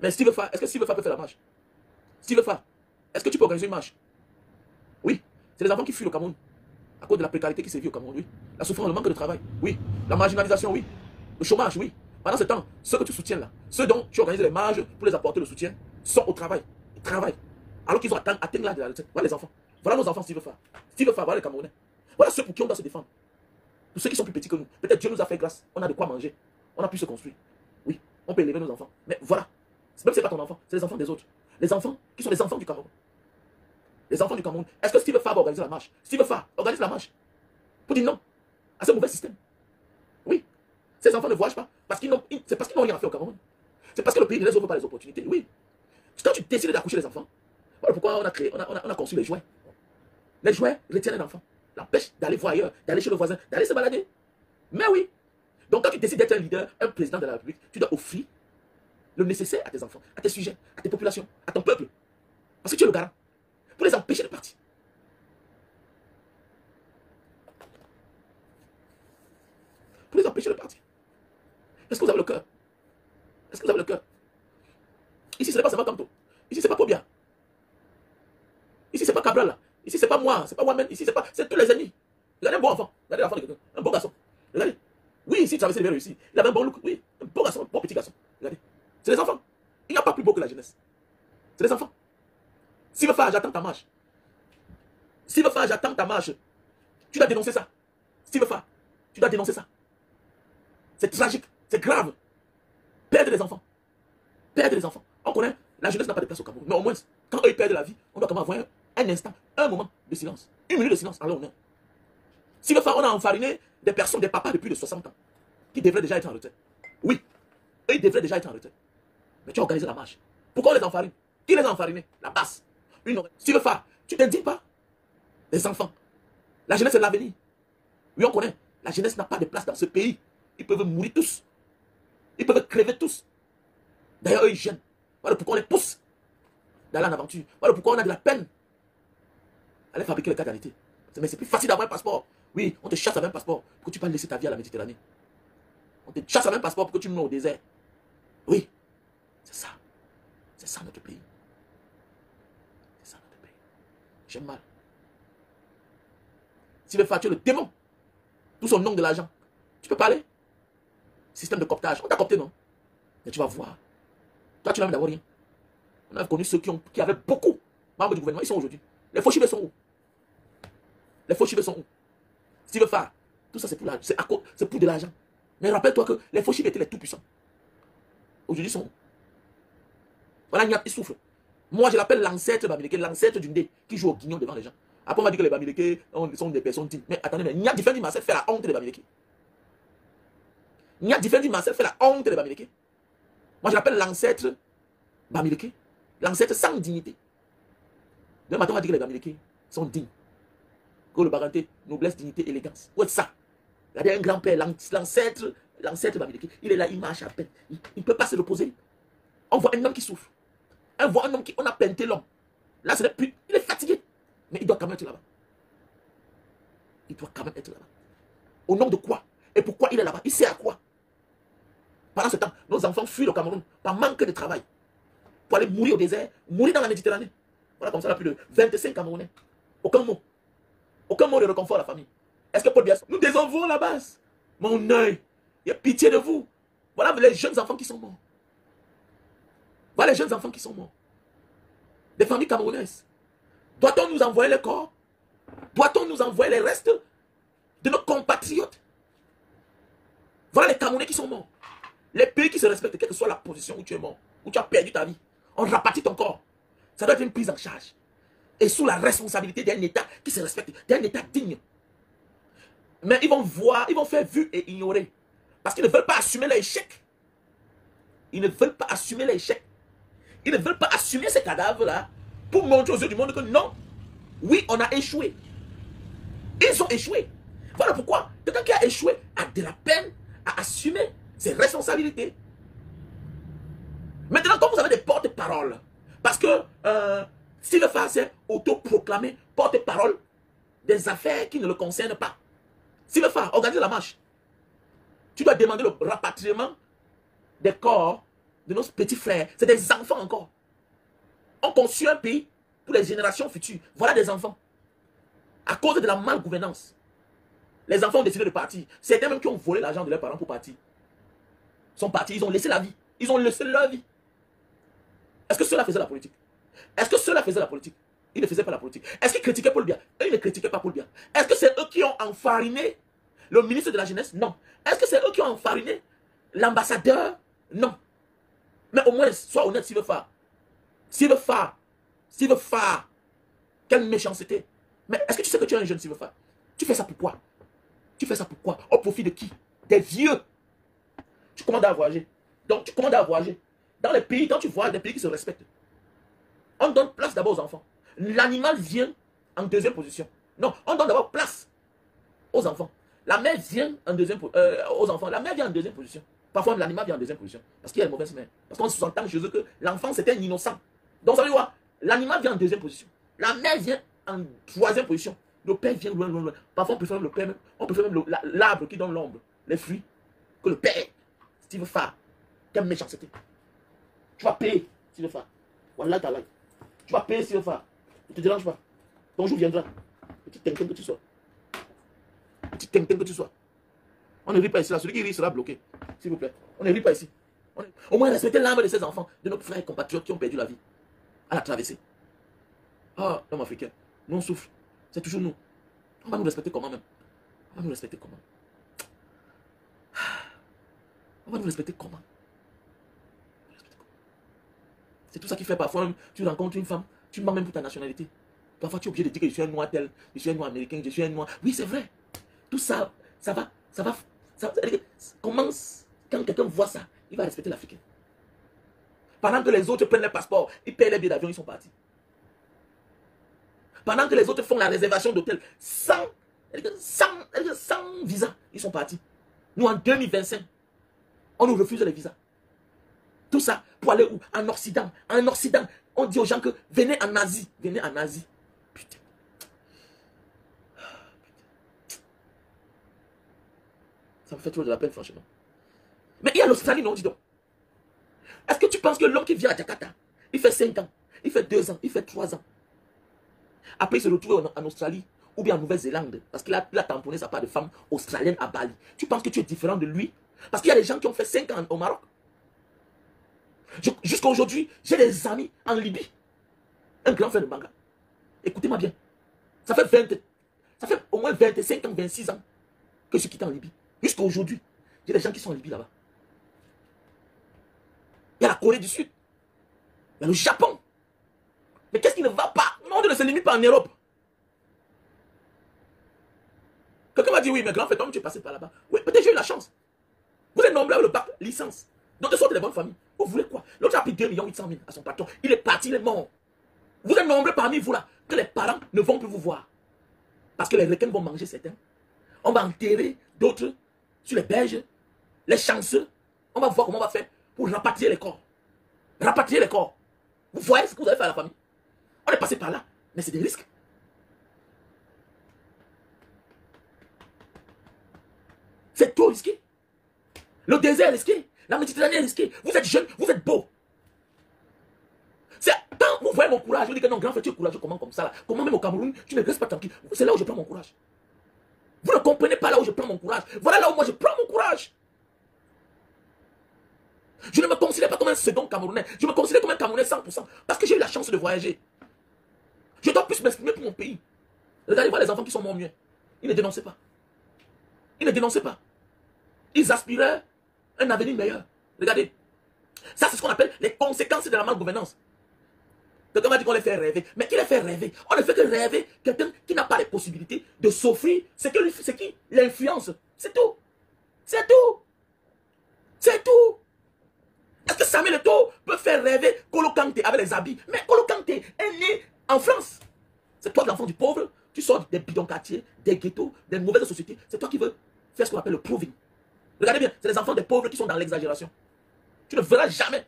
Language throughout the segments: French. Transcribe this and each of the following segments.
Mais Steve Fa, est-ce que Steve Fa peut faire la marche? Steve Fa, est-ce que tu peux organiser une marche? Oui. C'est les enfants qui fuient le Cameroun. À cause de la précarité qui sévit au Cameroun, oui. La souffrance, le manque de travail, oui. La marginalisation, oui. Le chômage, oui. Pendant ce temps, ceux que tu soutiens là, ceux dont tu organises les marges pour les apporter le soutien, sont au travail. Ils travaillent. Alors qu'ils ont atteint l'âge de la retraite. Voilà les enfants. Voilà nos enfants, Steve Fa. Steve Fa, voilà les Camerounais. Voilà ceux pour qui on doit se défendre. Pour ceux qui sont plus petits que nous. Peut-être Dieu nous a fait grâce. On a de quoi manger. On a pu se construire. Oui, on peut élever nos enfants. Mais voilà. Même si ce n'est pas ton enfant, c'est les enfants des autres. Les enfants qui sont les enfants du Cameroun. Les enfants du Cameroun. Est-ce que Steve Fa va organiser la marche? Steve Fa organise la marche. Pour dire non à ce mauvais système. Oui. Ces enfants ne voyagent pas. C'est parce qu'ils n'ont rien à faire au Cameroun. C'est parce que le pays ne les offre pas les opportunités. Oui. Quand tu décides d'accoucher les enfants, voilà pourquoi on a conçu les jouets. Les jouets retiennent un enfant. L'empêchent d'aller voir ailleurs, d'aller chez le voisin, d'aller se balader. Mais oui. Donc quand tu décides d'être un leader, un président de la République, tu dois offrir le nécessaire à tes enfants, à tes sujets, à tes populations, à ton peuple. Parce que tu es le garant. Pour les empêcher de partir. Pour les empêcher de partir. Est-ce que vous avez le cœur? Est-ce que vous avez le cœur? Ici, ce n'est pas Sama Kamto. Ici, ce n'est pas Pobia. Ici, ce n'est pas Cabral. Là. Ici, ce n'est pas moi. Ce n'est pas moi-même. Ici, c'est tous les ennemis. Regardez un bon enfant. Regardez l'enfant de quelqu'un. Un bon garçon. Regardez. Oui, ici, tu avais bien réussi. Il avait un bon look. Oui, un bon garçon, un bon petit garçon. Regardez. C'est les enfants. Il n'y a pas plus beau que la jeunesse. C'est les enfants. Steve Fa, j'attends ta marche. Steve Fa, j'attends ta marche. Tu dois dénoncer ça. Steve Fa, tu dois dénoncer ça. C'est tragique. C'est grave. Perdre les enfants. Perdre les enfants. On connaît, la jeunesse n'a pas de place au Cameroun. Mais au moins, quand eux ils perdent la vie, on doit quand même avoir un instant, un moment de silence. Une minute de silence en leur honneur. Si le fait, on a enfariné des personnes, des papas de plus de 60 ans, qui devraient déjà être en retraite. Oui, eux ils devraient déjà être en retraite. Mais tu as organisé la marche. Pourquoi on les enfarine? Qui les a enfarinés? La base. Si le fait, tu ne te dis pas, les enfants. La jeunesse c'est l'avenir. Oui, on connaît. La jeunesse n'a pas de place dans ce pays. Ils peuvent mourir tous. Ils peuvent crever tous. D'ailleurs, eux, ils gênent. Voilà pourquoi on les pousse d'aller en aventure. Voilà pourquoi on a de la peine à aller fabriquer le carte d'identité. Mais c'est plus facile d'avoir un passeport. Oui, on te chasse avec un passeport pour que tu puisses laisser ta vie à la Méditerranée. On te chasse avec un passeport pour que tu meurs au désert. Oui, c'est ça. C'est ça notre pays. C'est ça notre pays. J'aime mal. Si le tu es le démon, tout son nom de l'argent, tu peux parler. Système de cooptage. On t'a coopté, non? Mais tu vas voir. Toi, tu n'as même d'abord rien. On a connu ceux qui avaient beaucoup membres du gouvernement. Ils sont aujourd'hui. Les faux chivés sont où? Les faux chivés sont où? Steve Fa, tout ça c'est pour l'argent. C'est pour de l'argent. Mais rappelle-toi que les faux chivés étaient les tout-puissants. Aujourd'hui, ils sont où? Voilà, ils souffrent. Moi, je l'appelle l'ancêtre Bamileke, l'ancêtre du Ndé, qui joue au guignon devant les gens. Après, on va dire que les Bamileke sont des personnes dignes. Mais attendez, mais Nia Diffendi Marcel fait la honte des Bamileke. Nia Diffendi Marcel fait la honte des Bamileke. Moi, je l'appelle l'ancêtre Bamileke, l'ancêtre sans dignité. Même maintenant, on va dire que les Bamileke sont dignes. Que le Baganté, noblesse, dignité, élégance. Où est ça? Regardez un grand-père, l'ancêtre Bamileke. Il est là, il marche à peine. Il ne peut pas se reposer. On voit un homme qui souffre. On voit un homme qui, on a peinté l'homme. Là, ce n'est plus, il est fatigué. Mais il doit quand même être là-bas. Il doit quand même être là-bas. Au nom de quoi? Et pourquoi il est là-bas? Il sait à quoi? Pendant ce temps, nos enfants fuient le Cameroun par manque de travail. Pour aller mourir au désert, mourir dans la Méditerranée. Voilà comme ça, il y a plus de 25 Camerounais. Aucun mot. Aucun mot de réconfort à la famille. Est-ce que Paul Biya, nous désenvolons la base? Mon œil, il y a pitié de vous. Voilà les jeunes enfants qui sont morts. Voilà les jeunes enfants qui sont morts. Des familles camerounaises. Doit-on nous envoyer les corps? Doit-on nous envoyer les restes de nos compatriotes? Voilà les Camerounais qui sont morts. Les pays qui se respectent, quelle que soit la position où tu es mort, où tu as perdu ta vie, on rapatrie ton corps. Ça doit être une prise en charge. Et sous la responsabilité d'un État qui se respecte, d'un État digne. Mais ils vont voir, ils vont faire vue et ignorer. Parce qu'ils ne veulent pas assumer l'échec. Ils ne veulent pas assumer l'échec. Ils ne veulent pas assumer ces cadavres-là pour montrer aux yeux du monde que non, oui, on a échoué. Ils ont échoué. Voilà pourquoi quelqu'un qui a échoué a de la peine à assumer ses responsabilités. Maintenant, comme vous avez des porte-paroles, parce que si le Fa s'est autoproclamé porte-parole des affaires qui ne le concernent pas, si le Fa organise la marche, tu dois demander le rapatriement des corps de nos petits frères. C'est des enfants encore. On construit un pays pour les générations futures. Voilà des enfants. À cause de la malgouvernance, les enfants ont décidé de partir. Certains même qui ont volé l'argent de leurs parents pour partir. Ils sont partis, ils ont laissé la vie. Ils ont laissé leur vie. Est-ce que cela faisait la politique? Est-ce que cela faisait la politique? Ils ne faisaient pas la politique. Est-ce qu'ils critiquaient Paul Biya? Eux, ils ne critiquaient pas Paul Biya. Est-ce que c'est eux qui ont enfariné le ministre de la Jeunesse? Non. Est-ce que c'est eux qui ont enfariné l'ambassadeur? Non. Mais au moins, sois honnête, s'il veut faire. S'il veut faire. S'il veut faire. Quelle méchanceté. Mais est-ce que tu sais que tu es un jeune s'il veut faire? Tu fais ça pourquoi? Tu fais ça pourquoi? Au profit de qui? Des vieux. Tu commandes à voyager. Donc, tu commandes à voyager. Dans les pays, quand tu vois des pays qui se respectent, on donne place d'abord aux enfants. L'animal vient en deuxième position. Non, on donne d'abord place aux enfants. La mère vient en deuxième aux enfants. La mère vient en deuxième position. Parfois, l'animal vient en deuxième position. Parce qu'il y a une mauvaise mère. Parce qu'on s'entend chez eux que l'enfant, c'était un innocent. Donc, ça veut dire quoi? L'animal vient en deuxième position. La mère vient en troisième position. Le père vient loin, loin, loin. Parfois, on préfère même le père, on préfère même l'arbre qui donne l'ombre, les fruits, que le père. Steve Fa. Quelle méchanceté. Tu vas payer, Steve Fa. Voilà ta life. Tu vas payer, Steve Fa. Ne te dérange pas. Ton jour viendra. Petit tintin que tu sois. Petit tintin que tu sois. On ne rit pas ici. Là. Celui qui rit sera bloqué. S'il vous plaît. On ne rit pas ici. Au moins, respectez l'âme de ces enfants, de nos frères et compatriotes qui ont perdu la vie à la traversée. Ah, l'homme africain. Nous, on souffre. C'est toujours nous. On va nous respecter comment même? On va nous respecter comment? On va nous respecter comment? C'est tout ça qui fait parfois, tu rencontres une femme, tu demandes même pour ta nationalité. Parfois, tu es obligé de dire que je suis un noir tel, je suis un noir américain, je suis un noir. Oui, c'est vrai. Tout ça, ça va. Commence, quand quelqu'un voit ça, il va respecter l'Africain. Pendant que les autres prennent les passeports, ils payent les billets d'avion, ils sont partis. Pendant que les autres font la réservation d'hôtel sans visa, ils sont partis. Nous, en 2025, on nous refuse les visas. Tout ça pour aller où? En Occident. En Occident, on dit aux gens que venez en Asie. Venez en Asie. Putain. Ça me fait trop de la peine, franchement. Mais il y a l'Australie, non, dis donc. Est-ce que tu penses que l'homme qui vient à Jakarta, il fait 5 ans, il fait 2 ans, il fait 3 ans. Après, il se retrouve en Australie ou bien en Nouvelle-Zélande parce qu'il a tamponné sa part de femme australienne à Bali. Tu penses que tu es différent de lui? Parce qu'il y a des gens qui ont fait 5 ans au Maroc. Jusqu'à aujourd'hui, j'ai des amis en Libye. Un grand frère de manga. Écoutez-moi bien. Ça fait au moins 25 ans, 26 ans que je suis quitté en Libye. Jusqu'à aujourd'hui, j'ai des gens qui sont en Libye là-bas. Il y a la Corée du Sud. Il y a le Japon. Mais qu'est-ce qui ne va pas? Le monde ne se limite pas en Europe. Quelqu'un m'a dit, oui, mais grand frère, toi, tu es passé par là-bas. Oui, peut-être j'ai eu la chance. Vous êtes nombreux avec le bac licence. Donc, de sorte des bonnes familles. Vous voulez quoi? L'autre a pris 2 800 000 à son patron. Il est parti, il est mort. Vous êtes nombreux parmi vous là, que les parents ne vont plus vous voir. Parce que les requins vont manger certains. On va enterrer d'autres sur les berges. Les chanceux. On va voir comment on va faire pour rapatrier les corps. Rapatrier les corps. Vous voyez ce que vous avez fait à la famille? On est passé par là, mais c'est des risques. C'est trop risqué. Le désert est risqué. La Méditerranée est risquée. Vous êtes jeune, vous êtes beau. C'est quand vous voyez mon courage, vous dites que non, grand frère, tu es courageux, comment comme ça là? Comment même au Cameroun, tu ne restes pas tranquille? C'est là où je prends mon courage. Vous ne comprenez pas là où je prends mon courage. Voilà là où moi je prends mon courage. Je ne me considère pas comme un second Camerounais. Je me considère comme un Camerounais 100%. Parce que j'ai eu la chance de voyager. Je dois plus m'exprimer pour mon pays. Regardez voir les enfants qui sont morts mieux. Ils ne dénonçaient pas. Ils ne dénonçaient pas. Ils aspiraient à un avenir meilleur. Regardez. Ça, c'est ce qu'on appelle les conséquences de la malgouvernance. Quelqu'un m'a dit qu'on les fait rêver. Mais qui les fait rêver? On ne fait que rêver quelqu'un qui n'a pas les possibilités de s'offrir ce qui l'influence. C'est tout. C'est tout. C'est tout. Est-ce que Samuel Eto'o peut faire rêver Kolo Kanté avec les habits? Mais Kolo Kanté est né en France. C'est toi l'enfant du pauvre. Tu sors des bidons quartiers, des ghettos, des mauvaises sociétés. C'est toi qui veux faire ce qu'on appelle le proving. Regardez bien, c'est les enfants des pauvres qui sont dans l'exagération. Tu ne verras jamais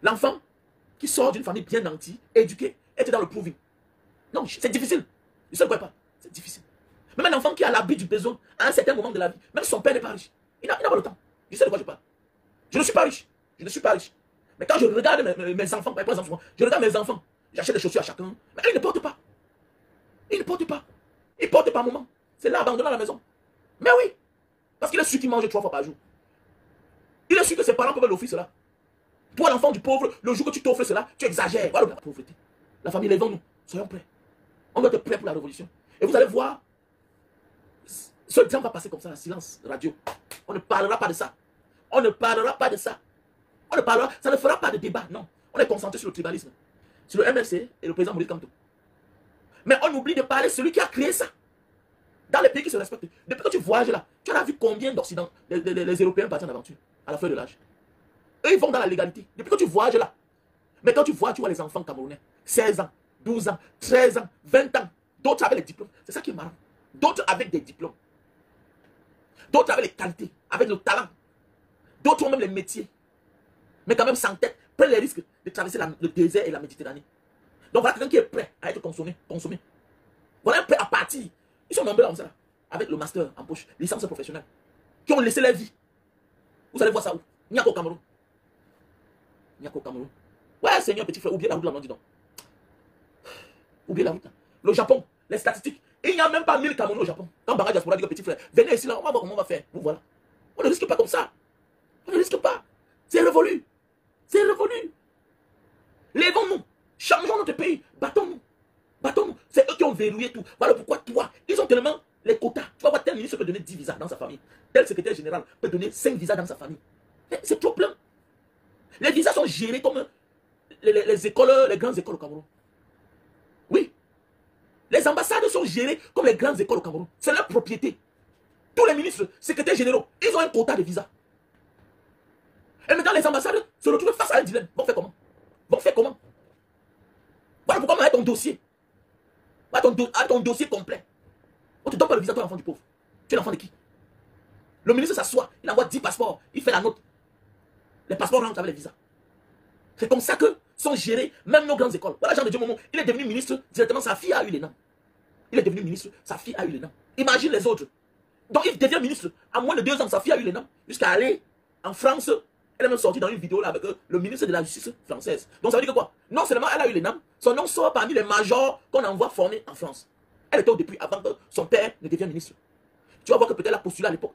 l'enfant qui sort d'une famille bien nantie, éduquée, être dans le proving. Non, c'est difficile. Je ne sais pas. C'est difficile. Même un enfant qui a l'habit du besoin à un certain moment de la vie, même son père n'est pas riche. Il n'a pas le temps. Je sais de quoi je parle. Je ne suis pas riche. Je ne suis pas riche. Mais quand je regarde mes enfants, par exemple, je regarde mes enfants, j'achète des chaussures à chacun, mais ils ne portent pas. Ils ne portent pas. Ils ne portent pas un moment. C'est là, abandonné à la maison. Mais oui, parce qu'il est sûr qu'il mange 3 fois par jour. Il est sûr que ses parents peuvent l'offrir cela. Toi, l'enfant du pauvre, le jour que tu t'offres cela, tu exagères. Voilà la pauvreté. La famille, lèvons-nous. Soyons prêts. On doit être prêts pour la révolution. Et vous allez voir, ce temps va passer comme ça, en silence radio. On ne parlera pas de ça. On ne parlera pas de ça. On ne parlera, ça ne fera pas de débat, non. On est concentré sur le tribalisme, sur le MLC et le président Maurice Kamto. Mais on oublie de parler de celui qui a créé ça. Dans les pays qui se respectent. Depuis que tu voyages là, tu as vu combien d'Occident, les Européens partent en aventure à la fin de l'âge. Eux, ils vont dans la légalité. Depuis que tu voyages là. Mais quand tu vois les enfants camerounais, 16 ans, 12 ans, 13 ans, 20 ans, d'autres avec les diplômes. C'est ça qui est marrant. D'autres avec des diplômes. D'autres avec les qualités, avec le talent. D'autres ont même les métiers. Mais quand même sans tête, prennent les risques de traverser le désert et la Méditerranée. Donc voilà quelqu'un qui est prêt à être consommé. Voilà un prêt à partir. Ils sont nombreux comme ça, là, avec le master en poche, licence professionnelle, qui ont laissé leur vie. Vous allez voir ça où? Il n'y a qu'au Cameroun. Il n'y a qu'au Cameroun. Ouais, Seigneur, petit frère, oubliez la route là, non, dis donc. Oubliez la route là. Le Japon, les statistiques. Il n'y a même pas 1000 Camerounais au Japon. Quand Barra Diaspora dit que petit frère, venez ici là, on va voir comment on va faire. Vous voilà. On ne risque pas comme ça. On ne risque pas. C'est révolu. C'est révolu. Lèvons-nous. Changeons notre pays. Battons-nous. Battons-nous. C'est eux qui ont verrouillé tout. Voilà pourquoi toi, ils ont tellement les quotas. Tu vas voir, tel ministre peut donner 10 visas dans sa famille. Tel secrétaire général peut donner 5 visas dans sa famille. C'est trop plein. Les visas sont gérés comme les écoles, les grandes écoles au Cameroun. Oui. Les ambassades sont gérées comme les grandes écoles au Cameroun. C'est leur propriété. Tous les ministres, secrétaires généraux, ils ont un quota de visas. Et maintenant, les ambassades se retrouvent face à un dilemme. Vont faire comment? Vont faire comment? Voilà pourquoi on a ton dossier. À ton dossier complet. On te donne pas le visa, toi, l'enfant du pauvre. Tu es l'enfant de qui? Le ministre s'assoit, il envoie 10 passeports, il fait la note. Les passeports rentrent avec les visas. C'est comme ça que sont gérées même nos grandes écoles. Voilà Jean de Dieu Momo, il est devenu ministre, directement sa fille a eu les noms. Il est devenu ministre, sa fille a eu les noms. Imagine les autres. Donc il devient ministre, à moins de 2 ans, sa fille a eu les noms. Jusqu'à aller en France, elle est même sortie dans une vidéo là avec le ministre de la Justice française. Donc ça veut dire que quoi? Non seulement elle a eu les noms, son nom sort parmi les majors qu'on envoie former en France. Elle était au début, avant que son père ne devienne ministre. Tu vas voir que peut-être elle a postulé à l'époque.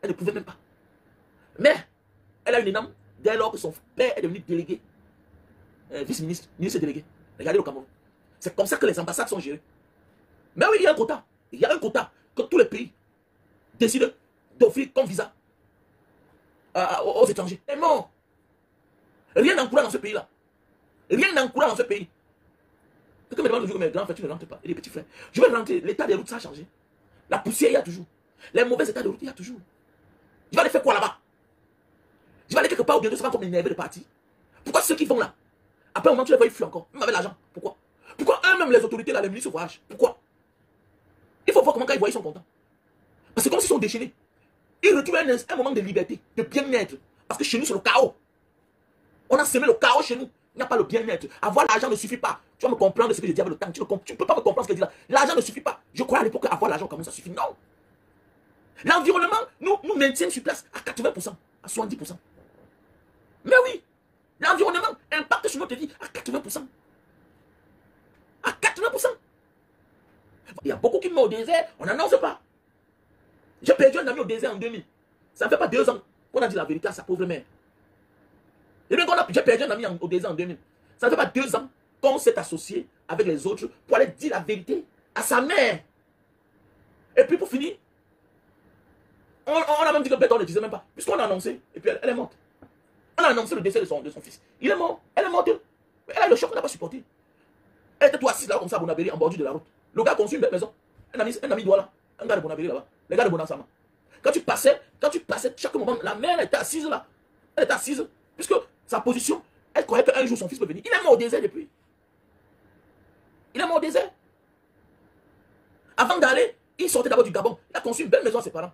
Elle ne pouvait même pas. Mais elle a eu les noms dès lors que son père est devenu délégué, vice-ministre, ministre délégué. Regardez au Cameroun. C'est comme ça que les ambassades sont gérées. Mais oui, il y a un quota. Il y a un quota que tous les pays décident d'offrir comme visa aux étrangers. Et non. Rien n'encourage dans ce pays-là. Rien n'encourage dans ce pays. Quelqu'un me demande toujours, mes grands frères, tu ne rentres pas. Et les petits frères, je vais rentrer. L'état des routes, ça a changé. La poussière, il y a toujours. Les mauvais états de route, il y a toujours. Je vais aller faire quoi là-bas? Je vais aller quelque part ou bientôt, ça va comme énervé de partir. Pourquoi ceux qui vont là? Après un moment, tu les vois, ils fuient encore. Même avec l'argent. Pourquoi? Pourquoi eux-mêmes, les autorités, là, les ministres voyagent? Pourquoi? Il faut voir comment quand ils voient, ils sont contents. Parce que comme s'ils sont déchaînés. Ils retrouvent un moment de liberté, de bien-être. Parce que chez nous, c'est le chaos. On a semé le chaos chez nous. Il n'y a pas le bien-être. Avoir l'argent ne suffit pas. Tu vas me comprendre ce que je dis avec le temps. Tu ne peux pas me comprendre ce que je dis là. L'argent ne suffit pas. Je crois à l'époque qu'avoir l'argent, comment ça suffit? Non. L'environnement nous maintient sur place à 80%, à 70%. Mais oui, l'environnement impacte sur notre vie à 80%. À 80%. Il y a beaucoup qui meurent au désert, on n'annonce pas. J'ai perdu un ami au désert en 2000. Ça ne fait pas 2 ans qu'on a dit la vérité à sa pauvre mère. Et bien j'ai perdu un ami au désert en 2000. Ça ne fait pas 2 ans qu'on s'est associé avec les autres pour aller dire la vérité à sa mère. Et puis pour finir, on a même dit que Bête, on ne le disait même pas. Puisqu'on a annoncé, et puis elle est morte. On a annoncé le décès de son fils. Il est mort. Elle est morte. Mais elle a eu le choc, on n'a pas supporté. Elle était tout assise là, comme ça, à Bonabéry, en bordure de la route. Le gars a conçu une belle maison. Un ami Douala. Un gars de Bonabéry là-bas. Les gars de Bonansama. Quand tu passais, chaque moment, la mère elle était assise là. Elle était assise. Puisque sa position, elle croyait qu'un jour son fils peut venir. Il est mort au désert depuis. Il est mort au désert. Avant d'aller, il sortait d'abord du Gabon. Il a conçu une belle maison à ses parents.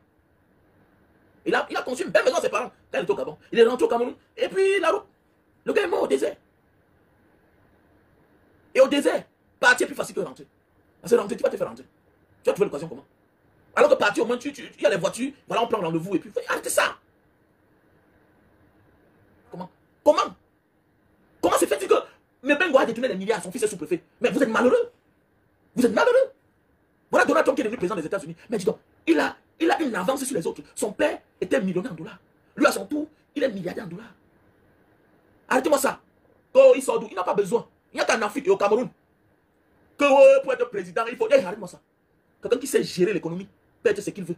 Il a conçu une belle maison à ses parents quand il était au Gabon. Il est rentré au Cameroun. Et puis la route. Le gars est mort au désert. Et au désert, partir est plus facile que rentrer. Parce que rentrer, tu vas te faire rentrer. Tu vas trouver l'occasion comment? Alors que partir, au moins, il y a les voitures. Voilà, on prend rendez-vous et puis arrêtez ça. Comment? Comment? Comment se fait-il que Mebengo a détourné des milliards à son fils est sous-préfet? Mais vous êtes malheureux. Vous êtes malheureux. Voilà Donald Trump qui est devenu président des États-Unis. Mais dis donc, il a une avance sur les autres. Son père était millionnaire en dollars. Lui, à son tour, il est milliardaire en dollars. Arrêtez-moi ça. Quand il sort d'où? Il n'a pas besoin. Il n'y a qu'en Afrique et au Cameroun que pour être président, il faut... Arrête-moi ça. Quelqu'un qui sait gérer l'économie peut être ce qu'il veut.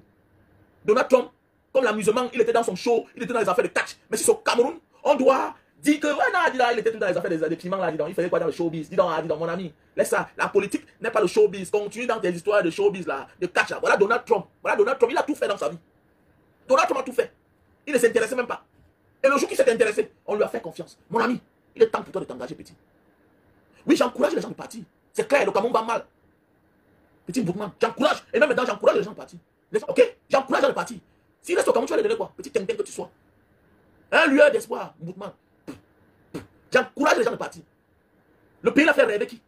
Donald Trump, comme l'amusement, il était dans son show, il était dans les affaires de catch. Mais si c'est au Cameroun, on doit dire que, ouais, non, il était tout dans les affaires des piments, là, il faisait quoi dans le showbiz? Dis donc, mon ami, laisse ça. La politique n'est pas le showbiz. Continue dans tes histoires de showbiz, là, de catch, là. Voilà Donald Trump. Voilà Donald Trump, il a tout fait dans sa vie. Donald Trump a tout fait. Il ne s'intéressait même pas. Et le jour qu'il s'est intéressé, on lui a fait confiance. Mon ami, il est temps pour toi de t'engager, petit. Oui, j'encourage les gens de partir. C'est clair, le Cameroun va mal. Petit Boukman, j'encourage. Et même maintenant, j'encourage les gens de partir. Ok? J'encourage les gens de partir. S'il reste au Cameroun, tu vas les donner quoi? Petit tintin que tu sois. Un lueur d'espoir, Boukman. J'encourage les gens de partir. Le pays l'a fait rêver qui?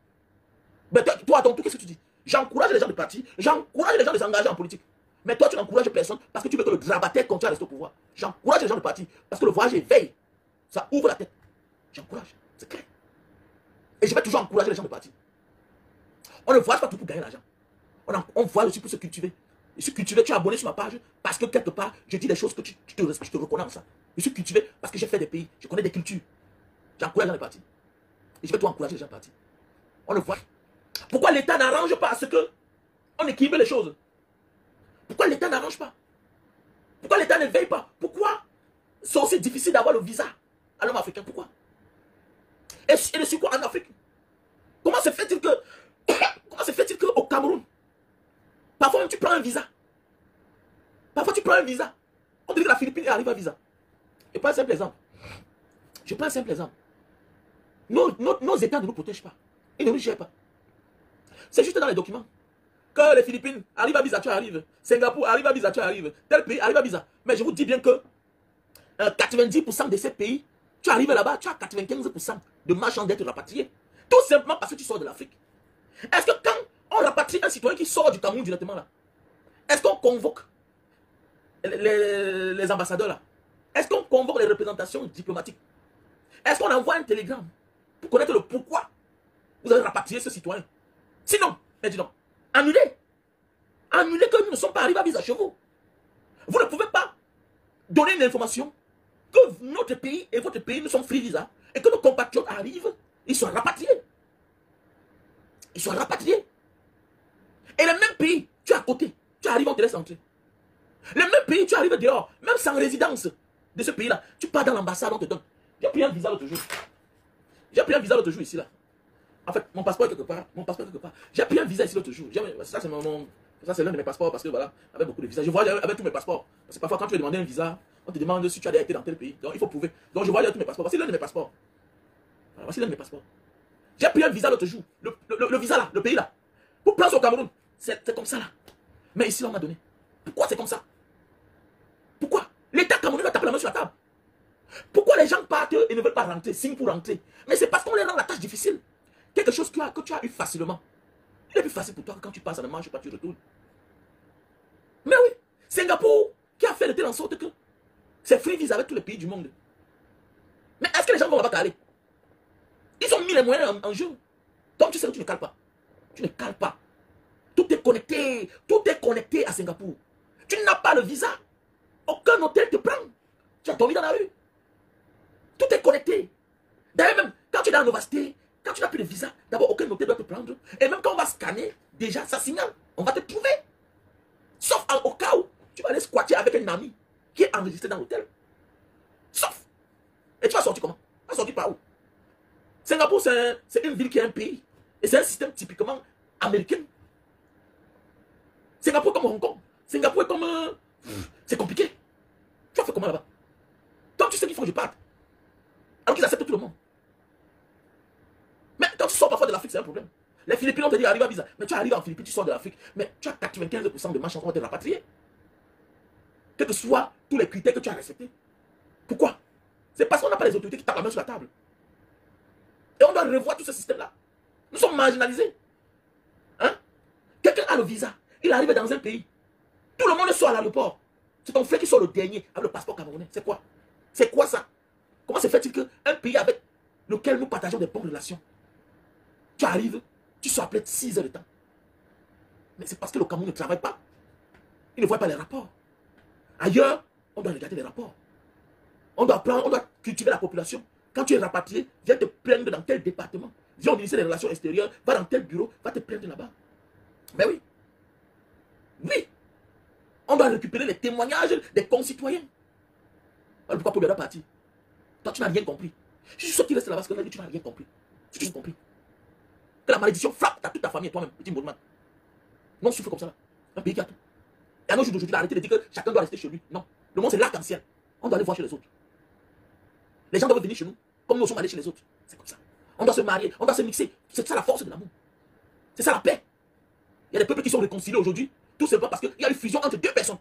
Mais toi, à ton tour, qu'est-ce que tu dis? J'encourage les gens de partir. J'encourage les gens de s'engager en politique. Mais toi, tu n'encourages personne parce que tu veux que le drabataire continue à rester au pouvoir. J'encourage les gens de partir parce que le voyage éveille. Ça ouvre la tête. J'encourage. C'est clair. Et je vais toujours encourager les gens de partir. On ne voyage pas tout pour gagner l'argent. On voyage aussi pour se cultiver. Je suis cultivé, tu es abonné sur ma page parce que quelque part, je dis des choses que je te reconnais en ça. Je suis cultivé parce que j'ai fait des pays, je connais des cultures. J'encourage les gens de partir. Et je vais tout encourager les gens de partir. On le voit. Pourquoi l'État n'arrange pas à ce que on équilibre les choses? Pourquoi l'État n'arrange pas? Pourquoi l'État ne veille pas? Pourquoi c'est aussi difficile d'avoir le visa à l'homme africain? Pourquoi? Et de sur quoi en Afrique? Comment se fait-il qu'au Cameroun, parfois même tu prends un visa. Parfois tu prends un visa. On dirait que la Philippine arrive à visa. Je prends un simple exemple. Nos États ne nous protègent pas. Ils ne nous gèrent pas. C'est juste dans les documents. Que les Philippines arrivent à visa, tu arrives. Singapour arrive à visa, tu arrives. Tel pays arrive à visa. Mais je vous dis bien que 90% de ces pays, tu arrives là-bas, tu as 95% de marchands d'être rapatriés. Tout simplement parce que tu sors de l'Afrique. Est-ce que quand on rapatrie un citoyen qui sort du Cameroun directement là, est-ce qu'on convoque les ambassadeurs là? Est-ce qu'on convoque les représentations diplomatiques? Est-ce qu'on envoie un télégramme pour connaître le pourquoi vous avez rapatrié ce citoyen? Sinon, dis donc, annulez que nous ne sommes pas arrivés à visa chez vous. Vous ne pouvez pas donner une information que notre pays et votre pays ne sont free visa et que nos compatriotes arrivent, ils sont rapatriés. Ils sont rapatriés. Et le même pays, tu es à côté, tu arrives, on te laisse entrer. Le même pays, tu arrives dehors, même sans résidence de ce pays-là, tu pars dans l'ambassade, on te donne. J'ai pris un visa l'autre jour. Ici là. En fait, mon passeport est quelque part. J'ai pris un visa ici l'autre jour. Ça c'est l'un de mes passeports parce que voilà, avec beaucoup de visas. Je voyage avec tous mes passeports. Parce que parfois quand tu veux demander un visa, on te demande si tu as déjà été dans tel pays. Donc il faut prouver. Donc je voyage avec tous mes passeports. Voici l'un de mes passeports. J'ai pris un visa l'autre jour. Le visa là, le pays là. Pour place au Cameroun. C'est comme ça là. Mais ici on m'a donné. Pourquoi c'est comme ça? Pourquoi? L'État camerounais va taper la main sur la table. Pourquoi les gens partent et ne veulent pas rentrer, signent pour rentrer? Mais c'est parce qu'on les rend la tâche difficile. Quelque chose que tu as eu facilement. Il est plus facile pour toi que quand tu passes, ça ne marche pas, tu retournes. Mais oui, Singapour qui a fait de telle sorte que c'est free visa avec tous les pays du monde. Mais est-ce que les gens vont là-bas caler? Ils ont mis les moyens en jeu. Donc tu sais que tu ne cales pas. Tu ne cales pas. Tout est connecté à Singapour. Tu n'as pas le visa. Aucun hôtel te prend. Tu as dormi dans la rue. Tout est connecté. D'ailleurs, même quand tu es dans Novasté, quand tu n'as plus de visa, d'abord aucun hôtel doit te prendre. Et même quand on va scanner, déjà ça signale. On va te trouver. Sauf au cas où tu vas aller squatter avec un ami qui est enregistré dans l'hôtel. Sauf. Et tu vas sortir comment? Tu vas sortir par où? Singapour, c'est une ville qui est un pays. Et c'est un système typiquement américain. Singapour comme Hong Kong. Singapour est comme... c'est compliqué. Tu vas faire comment là-bas? Donc tu sais qu'il faut que je parte. Alors qu'ils acceptent tout le monde. Mais quand tu sors parfois de l'Afrique, c'est un problème. Les Philippines, on te dit arrive à visa. Mais tu arrives en Philippines, tu sors de l'Afrique. Mais tu as 95% de marchands qui vont te rapatrier. Quels que soient tous les critères que tu as respectés. Pourquoi? C'est parce qu'on n'a pas les autorités qui tapent la main sur la table. Et on doit revoir tout ce système-là. Nous sommes marginalisés. Hein? Quelqu'un a le visa. Il arrive dans un pays. Tout le monde sort à l'aéroport. C'est ton frère qui sort le dernier avec le passeport camerounais. C'est quoi? C'est quoi ça? Comment se fait-il qu'un pays avec lequel nous partageons des bonnes relations, tu arrives, tu sois appelé 6 heures de temps? Mais c'est parce que le Cameroun ne travaille pas. Il ne voit pas les rapports. Ailleurs, on doit regarder les rapports. On doit cultiver la population. Quand tu es rapatrié, viens te plaindre dans tel département. Viens au ministère des Relations extérieures, va dans tel bureau, va te plaindre là-bas. Mais oui. Oui. On doit récupérer les témoignages des concitoyens. Alors pourquoi Pobiada parti? Toi, tu n'as rien compris. Je suis sûr qu'il reste là-bas parce que tu n'as rien compris. Tu n'as rien compris. Que la malédiction frappe toute ta famille et toi-même, petit mouvement. Non, on souffre comme ça là. Un pays qui a tout. Et à nos jours d'aujourd'hui, arrêtez de dire que chacun doit rester chez lui. Non. Le monde, c'est l'arc-en-ciel. On doit aller voir chez les autres. Les gens doivent venir chez nous, comme nous sommes allés chez les autres. C'est comme ça. On doit se marier, on doit se mixer. C'est ça la force de l'amour. C'est ça la paix. Il y a des peuples qui sont réconciliés aujourd'hui, tout simplement parce qu'il y a une fusion entre deux personnes.